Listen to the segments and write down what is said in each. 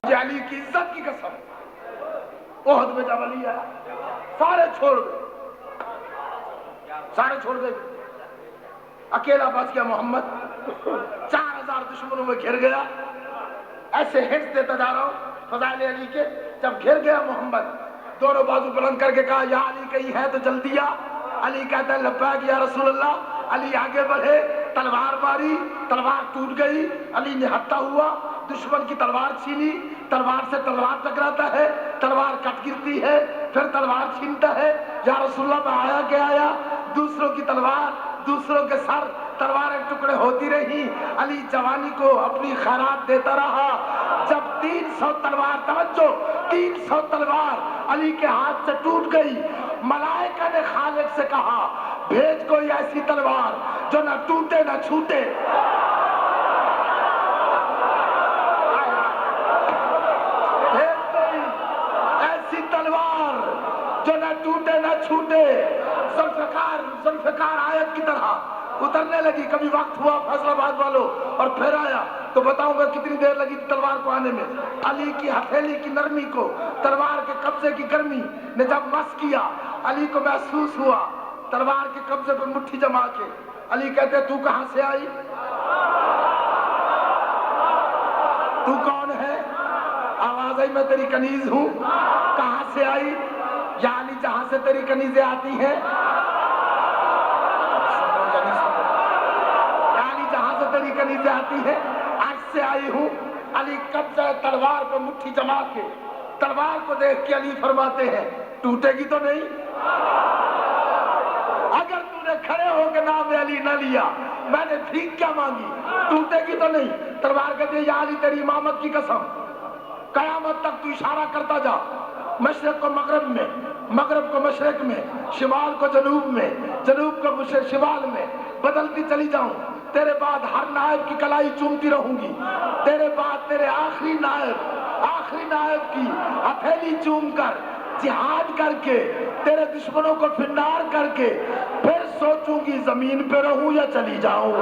علی کی عزت کی قسم، احد میں جب علی آیا سارے چھوڑ گئے، اکیلا بچ گیا محمد، 4000 دشمنوں میں گھر گیا۔ ایسے ہنٹس دیتا جا رہا ہوں فضائل علی کے، جب گھر گیا محمد دونوں بازو بلند کر کے کہا یا علی کہیں ہے تو جلدی آ۔ علی کہتا ہے لبیک یا رسول اللہ۔ علی آگے بڑھے، تلوار ماری، تلوار ٹوٹ گئی، علی نہتا ہوا دشمن کی تلوار چھینی، تلوار سے تلوار ٹکراتا ہے، تلوار کٹ گرتی ہے، پھر تلوار چھینتا ہے، یا رسول اللہ میں آیا کہ آیا، دوسروں کی تلوار، دوسروں کے سر، تلواریں ٹکڑے ہوتی رہی۔ علی جوانی کو اپنی خیرات دیتا رہا، جب 300 تلوار، توجہ 300 تلوار علی کے ہاتھ سے ٹوٹ گئی، ملائکہ نے خالق سے کہا بھیج کوئی ایسی تلوار جو نہ ٹوٹے نہ چھوٹے۔ بھیج کوئی ایسی تلوار جو نہ ٹوٹے نہ چھوٹے۔ ذوالفقار آیت کی طرح اترنے لگی۔ کبھی وقت ہوا فیصل آباد والوں اور پھر آیا تو بتاؤں گا کتنی دیر لگی تلوار کو آنے میں۔ علی کی ہتھیلی کی نرمی کو، تلوار کے قبضے کی گرمی نے جب مس کیا، علی کو محسوس ہوا، تلوار کے قبضے پر مٹھی جما کے علی کہتے تو کہاں سے آئی؟ تو کون ہے؟ آواز آئی میں تیری کنیز ہوں۔ کہاں سے آئی؟ یا علی جہاں سے تیری کنیزیں آتی ہیں، یا علی جہاں سے تیری کنیزیں آتی ہیں آج سے آئی ہوں۔ علی قبضہ تلوار پر مٹھی جما کے تلوار کو دیکھ کے علی فرماتے ہیں ٹوٹے گی تو نہیں؟ اگر تو نے کھڑے ہو کے نام علی نہ لیا، میں نے بھیک کیا مانگی، ٹوٹے گی تو نہیں؟ تلوار کہتے ہیں یا علی تیری امامت کی قسم، قیامت تک تو اشارہ کرتا جا، مشرق کو مغرب میں، مغرب کو مشرق میں، شمال کو جنوب میں، جنوب کو شمال میں بدلتی چلی جاؤں، تیرے بعد ہر نائب کی کلائی چومتی رہوں گی، تیرے بعد تیرے آخری نائب کی ہتھیلی چوم کر، جہاد کر کے، تیرے دشمنوں کو فنار کر کے پھر سوچوں گی زمین پہ رہوں یا چلی جاؤں۔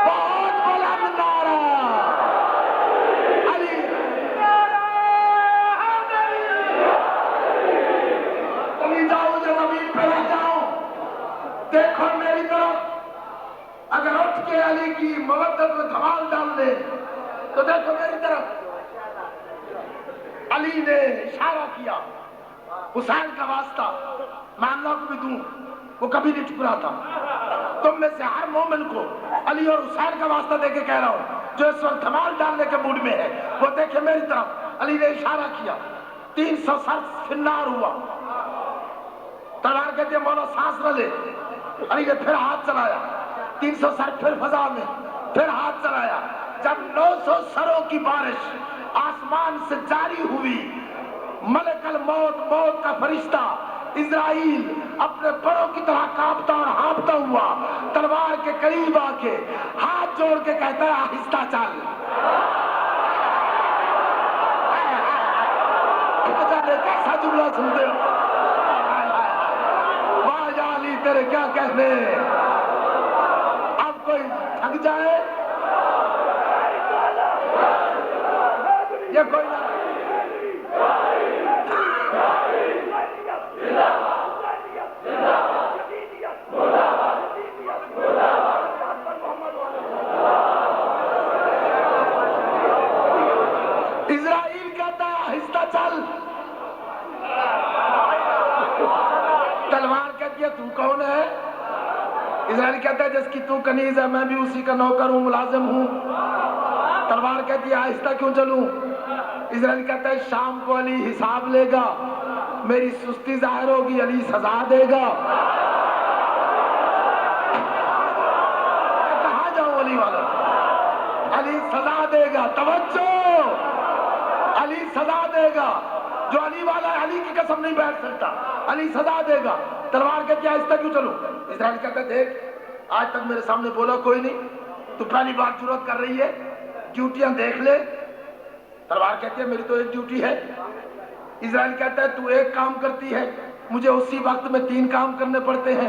بہت بلند نعرہ علی، چلی جاؤں یا زمین پہ رہ جاؤں۔ دیکھو میری طرف، اگر اٹھ کے علی کی مودت میں دھمال ڈال دے تو دیکھو میری طرف۔ علی نے اشارہ کیا، حسین کا واسطہ میں اللہ کو بھی دوں، وہ کبھی نہیں ٹھکرا تھا۔ تم میں سے ہر مومن کو علی اور حسین کا واسطہ دے کے کہہ رہا ہوں جو اس وقت دھمال ڈالنے کے موڈ میں ہے وہ دیکھے میری طرف۔ علی نے اشارہ کیا، 300 سر فنار ہوا، تلوار کہتے ہیں مولا سانس نہ لے۔ علی نے پھر ہاتھ چلایا، 300 سر پھر فضا میں، پھر ہاتھ چلایا، جب 900 سروں کی بارش آسمان سے جاری ہوئی، ملک الموت، موت کا فرشتہ اسرائیل اپنے پروں کی طرح کانپتا اور ہانپتا ہوا تلوار کے قریب آ کے ہاتھ جوڑ کے کہتا ہے آہستہ چل۔ کیسا جملہ سنتے ہو؟ واہ یا علی تیرے کیا کہنے، اب کوئی تھک جائے یہ کوئی نہ۔ اسرائیل کہتا ہے آہستہ چل، تلوار کہتی ہے تو کون ہے؟ اسرائیل کہتا ہے جس کی تو کنیز ہے میں بھی اسی کا نوکر ہوں، ملازم ہوں۔ تلوار کہتی ہے آہستہ کیوں چلوں؟ اسرائیل کہتا ہے شام کو علی حساب لے گا، میری سستی ظاہر ہوگی، علی سزا دے گا۔ کہاں جاؤں علی والا؟ علی سزا دے گا، توجہ، علی سزا دے گا۔ جو علی والا ہے علی کی قسم نہیں بیٹھ سکتا، علی سزا دے گا۔ تلوار کہتی ہے آہستہ کیوں چلوں؟ اسرائیل کہتا ہے دیکھ آج تک میرے سامنے بولا کوئی نہیں، تو پہلی بار جرأت کر رہی ہے، ڈیوٹیاں دیکھ لے۔ تلوار کہتی ہے میری تو ایک ڈیوٹی ہے۔ اسرائیل کہتا ہے تو ایک کام کرتی ہے، مجھے اسی وقت میں 3 کام کرنے پڑتے ہیں۔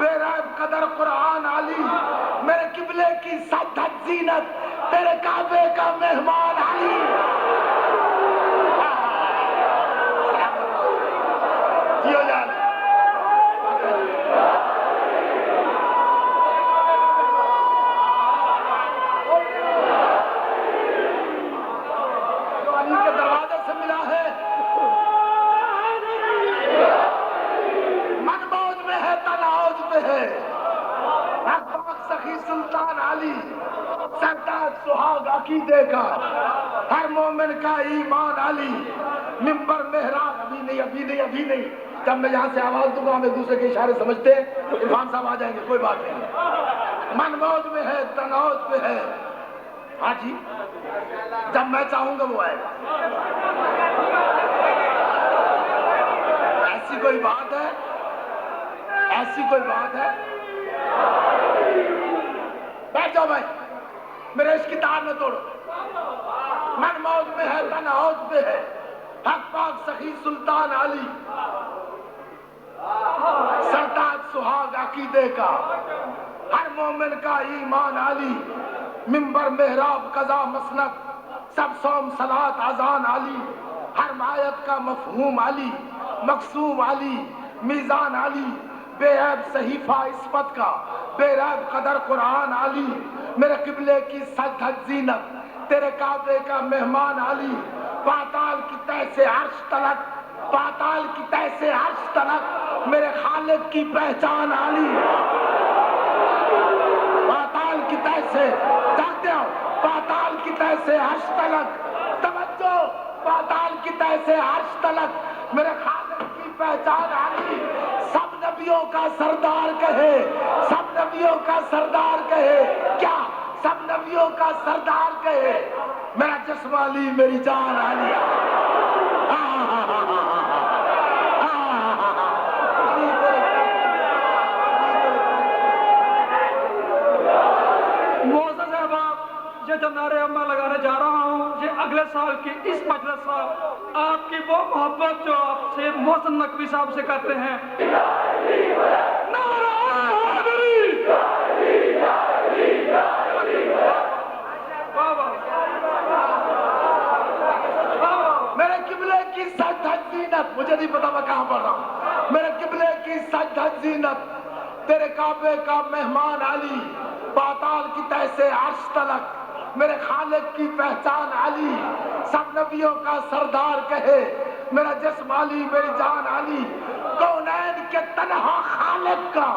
بے ریب قدر قرآن علی، میرے قبلے کی سج دھج زینت تیرے کعبے کا مہمان علی۔ جیو جان جو علی کے دروازے سے ملا ہے، من موج میں ہے تن عوج میں ہے، حق پاک سخی سلطان علی، سردار سہاگ عقیدے کا، ہر مومن کا ایمان علی، ممبر محراب ابھی نہیں، جب میں یہاں سے آواز دوں گا ہم ایک دوسرے کے اشارے سمجھتے ہیں، عرفان صاحب آ جائیں گے، کوئی بات نہیں۔ من موج میں ہے تن عوج میں ہے، ہاں جی جب میں چاہوں گا وہ آئے گا۔ ایسی کوئی بات ہے، ایسی کوئی بات ہے؟ بیٹھ جاؤ بھائی، میرے اس کی تار نہ توڑو۔ من موج میں ہے تن عوج میں ہے، حق پاک سخی سلطان علی، سردار سہاگ عقیدے کا، ہر مومن کا ایمان علی، ممبر محراب قضا مسند سب صوم صلات اذان علی، ہر آیت کا مفہوم علی، مقسوم علی، میزان علی، بے عیب صحیفہ عصمت کا، بے ریب قدر قرآن علی، میرے قبلے کی سج دھج زینت تیرے کعبے کا مہمان علی، پاتال کی تہ سے عرش تلک، پاتال کی تہ سے عرش تلک میرے خالق کی پہچان علی، پاتال کی تہ سے، جاگتے ہو، پاتال کی تہ سے عرش تلک، توجہ، پاتال کی تہ سے عرش تلک میرے خالق کی پہچان علی، سب نبیوں کا سردار کہے، سب نبیوں کا سردار کہے، کیا سب نبیوں کا سردار کہے، میرا جسم علی میری جان علی۔ معزز احباب، یہ جو نعرے میں لگانے جا رہا ہوں یہ اگلے سال کی اس مجلس سے آپ کی وہ محبت جو آپ سید محسن نقوی صاحب سے کرتے ہیں۔ نعرہ حیدری! میرے قبلے کی سج دھج زینت، مجھے نہیں پتا میں کہاں پڑھ رہا ہوں، میرے قبلے کی سج دھج زینت تیرے کعبے کا مہمان علی، پاتال کی تہ سے عرش تلک میرے خالق کی پہچان علی، سب نبیوں کا سردار کہے، میرا جسم علی میری جان علی، کونین کے تنہا خالق کا،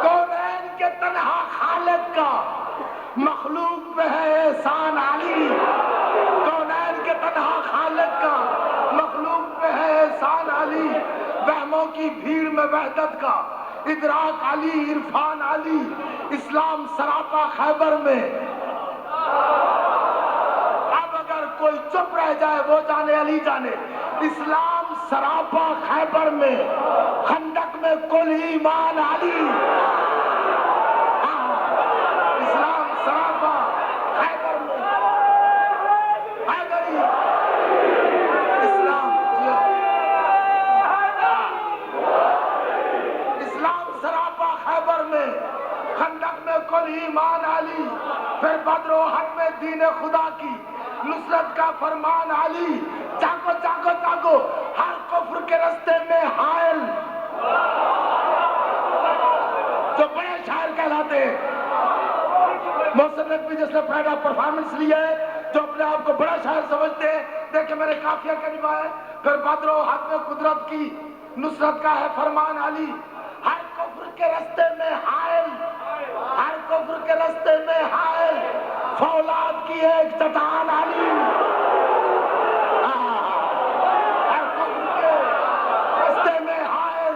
کونین کے تنہا خالق کا مخلوق پہ ہے احسان علی، کونین کے تنہا خالق کا مخلوق پہ ہے احسان علی، وہموں کی بھیڑ میں وحدت کا ادراک علی، عرفان علی، اسلام سراپا خیبر میں، اب اگر کوئی چپ رہ جائے وہ جانے علی جانے، اسلام سراپا خیبر میں، خندق میں کل ایمان علی، اسلام سراپا خیبر میں، حیدری، اسلام سراپا خیبر میں، خندق میں کل ایمان علی، پھر بدر و احد میں دین خدا کی نصرت کا فرمان علی، جاگو جاگو جاگو ہر کفر کے رستے میں حائل، جو بڑے شاعر کہلاتے ہیں، محسن نقوی جس نے پہلا پرفارمنس لیا ہے، جو اپنے آپ کو بڑا شاعر سمجھتے ہیں، دیکھیں میرے قافیہ کلمہ ہے، پھر بدر و احد میں قدرت کی نصرت کا ہے فرمان علی، ہر کفر کے رستے میں حائل، ہر کفر کے رستے میں حائل، فولاد کی ایک چٹان علی، ہر کفر کے رستے میں حائل،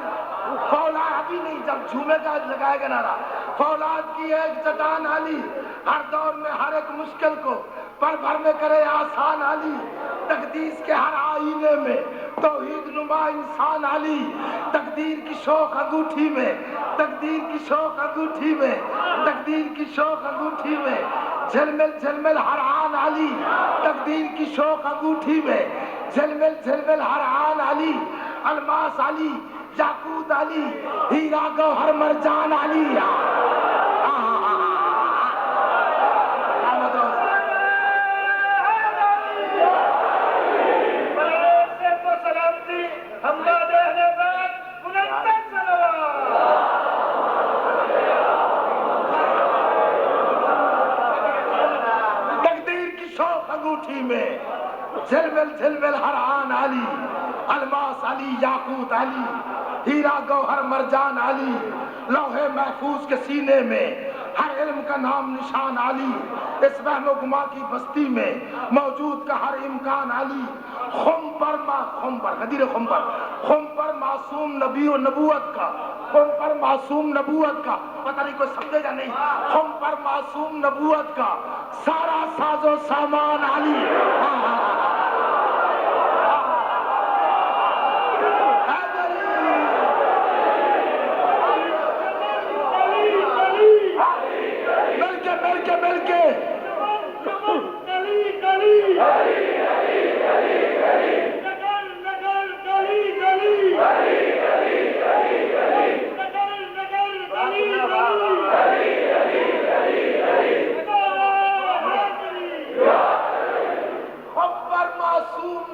فولاد ابھی نہیں، جب جھومے کا لگائے گا نعرہ، فولاد کی ایک چٹان علی، ہر دور میں ہر ایک مشکل کو پل بھر میں کرے آسان علی، تقدیس کے ہر آئینے میں توحید نما انسان علی، تقدیر کی شوق انگوٹھی میں، تقدیر کی شوق انگوٹھی میں، تقدیر کی شوق انگوٹھی میں، جھلمل جھلمل ہر آن علی تقدیر کی شوق انگوٹھی میں، جھلمل جھلمل ہر آن علی الماس علی یاقوت علی ہیرا گوہر مرجان علی. انگوٹھی میں جھلمل جھلمل ہر آن علی الماس علی یاقوت علی ہیرا گوہر مرجان علی لوح محفوظ کے سینے میں ہر علم کا نام نشان علی اس وہم و گما کی بستی میں موجود کا ہر امکان علی خم پر معصوم نبی و نبوت کا خم پر معصوم نبوت کا پتہ نہیں کوئی سمجھے گا نہیں خم پر معصوم نبوت کا سارا ساز و سامان علی. مل کے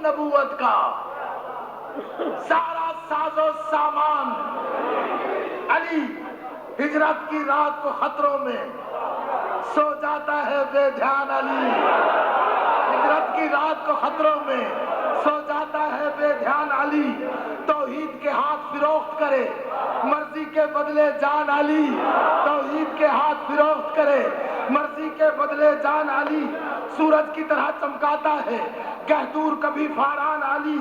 نبوت کا سارا ساز و سامان علی ہجرت کی رات کو خطروں میں سو جاتا ہے بے دھیان علی ہجرت کی رات کو خطروں میں سو جاتا ہے بے دھیان علی توحید کے ہاتھ فروخت کرے مرضی کے بدلے جان علی توحید کے ہاتھ فروخت کرے مرضی کے بدلے جان علی سورج کی طرح چمکاتا ہے گہدور کبھی فاران علی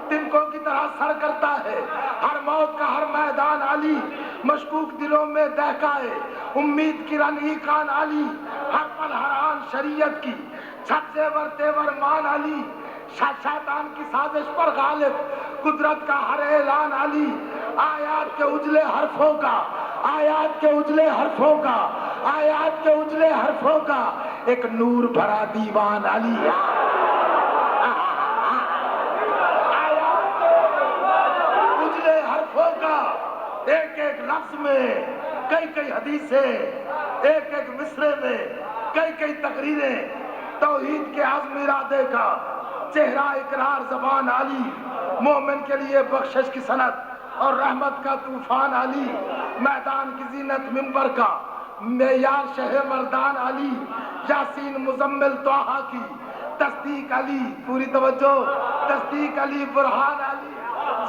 تنکوں کی طرح سر کرتا ہے ہر موت کا ہر میدان علی مشکوک دلوں میں دہکائے امید کی رنگی کان علی ہر پل ہر آن شریعت کی چھت زیور تیور مان علی شیطان کی سازش پر غالب قدرت کا ہر اعلان علی آیات کے اجلے حرفوں کا آیات کے اجلے حرفوں کا آیات کے اجلے حرفوں کا ایک نور بھرا دیوان علی اجلے حرفوں کا ایک ایک لفظ میں کئی کئی حدیثیں ایک ایک مصرے میں کئی کئی تقریریں توحید کے عزم ارادے کا چہرہ اقرار زبان علی مومن کے لیے بخشش کی سند اور رحمت کا طوفان علی میدان کی زینت منبر کا معیار شہ مردان علی یاسین مزمل طٰہٰ کی تصدیق علی پوری توجہ تصدیق علی برہان علی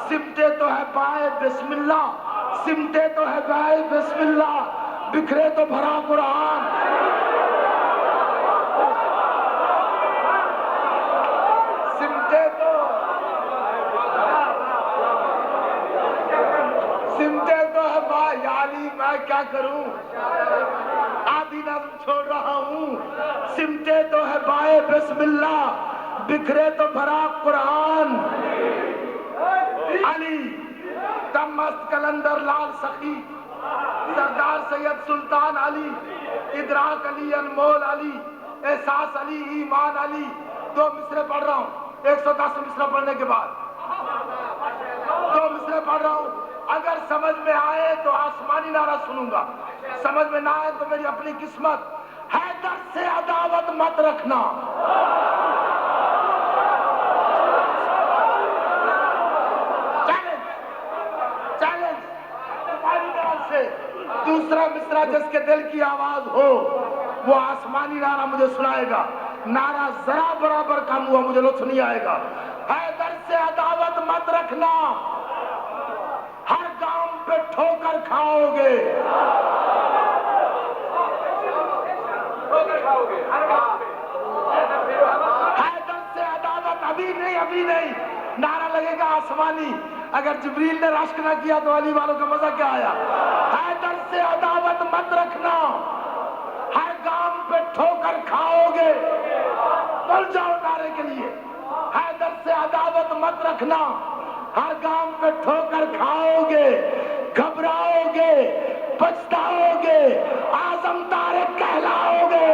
سمٹے تو ہے پائے بسم اللہ سمٹے تو ہے پائے بسم اللہ بکھرے تو بھرا قرآن سمٹے تو ہے بھائی علی میں کیا کروں آدھی نظم چھوڑ رہا ہوں سمٹے تو ہے بائے بسم اللہ بکھرے تو بھرا قرآن علی تمست کلندر لال سخی سردار سید سلطان علی ادراک علی انمول علی احساس علی ایمان علی 2 مصرے پڑھ رہا ہوں 110 مصرے پڑھنے کے بعد 2 مصرے پڑھ رہا ہوں اگر سمجھ میں آئے تو آسمانی نعرہ سنوں گا سمجھ میں نہ آئے تو میری اپنی قسمت حیدر سے عداوت مت رکھنا دوسرا مصرع جس کے دل کی آواز ہو وہ آسمانی نعرہ مجھے سنائے گا نعرہ ذرا برابر کم ہوا مجھے لطف نہیں آئے گا حیدر سے عداوت مت رکھنا ہر گام پہ ٹھوکر کھاؤ گے حیدر سے عداوت ابھی نہیں نعرہ لگے گا آسمانی اگر جبریل نے رشک نہ کیا تو علی والوں کا مزہ کیا آیا حیدر سے عداوت مت رکھنا ہر گام پہ ٹھوکر کھاؤ گے بول جاؤ نعرے کے لیے حیدر سے عداوت مت رکھنا ہر گام پہ ٹھوکر کھاؤ گے گھبراؤ گے پچھتاؤ گے اعظم طارق کہلاؤ گے